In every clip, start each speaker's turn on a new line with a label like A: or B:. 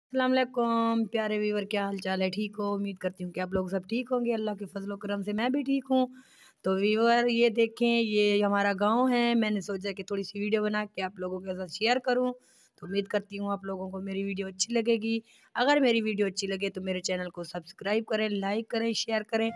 A: अस्सलाम वालेकुम प्यारे व्यूअर, क्या हाल चाल है? ठीक हो? उम्मीद करती हूँ कि आप लोग सब ठीक होंगे। अल्लाह के फजलो करम से मैं भी ठीक हूँ। तो व्यूअर ये देखें, ये हमारा गांव है। मैंने सोचा कि थोड़ी सी वीडियो बना के आप लोगों के साथ शेयर करूँ। तो उम्मीद करती हूँ आप लोगों को मेरी वीडियो अच्छी लगेगी। अगर मेरी वीडियो अच्छी लगे तो मेरे चैनल को सब्सक्राइब करें, लाइक करें, शेयर करें।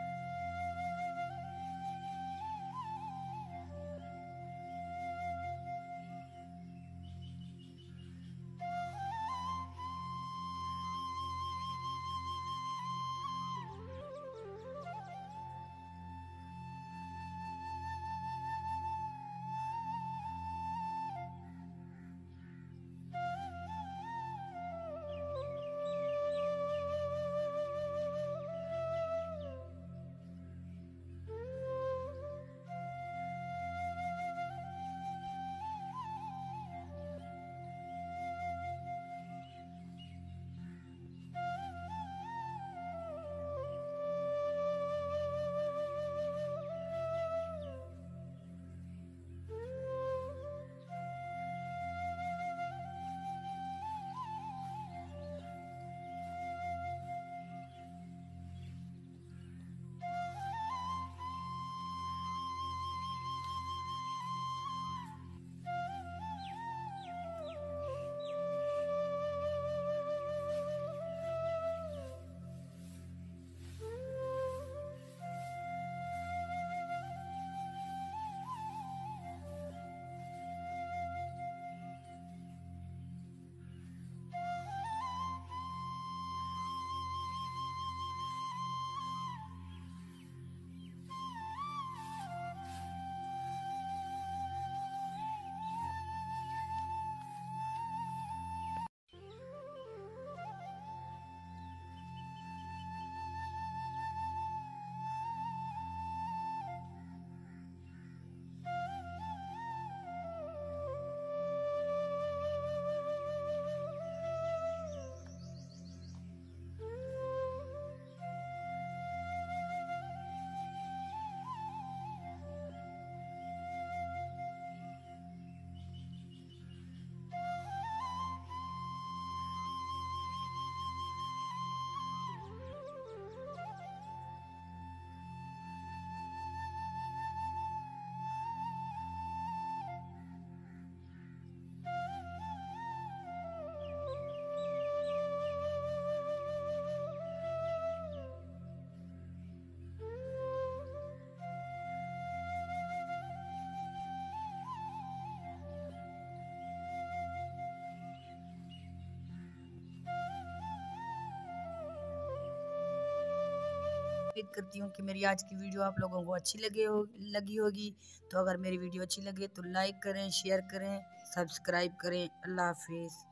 A: उम्मीद करती हूँ कि मेरी आज की वीडियो आप लोगों को अच्छी लगी होगी। तो अगर मेरी वीडियो अच्छी लगे तो लाइक करें, शेयर करें, सब्सक्राइब करें। अल्लाह हाफिज़।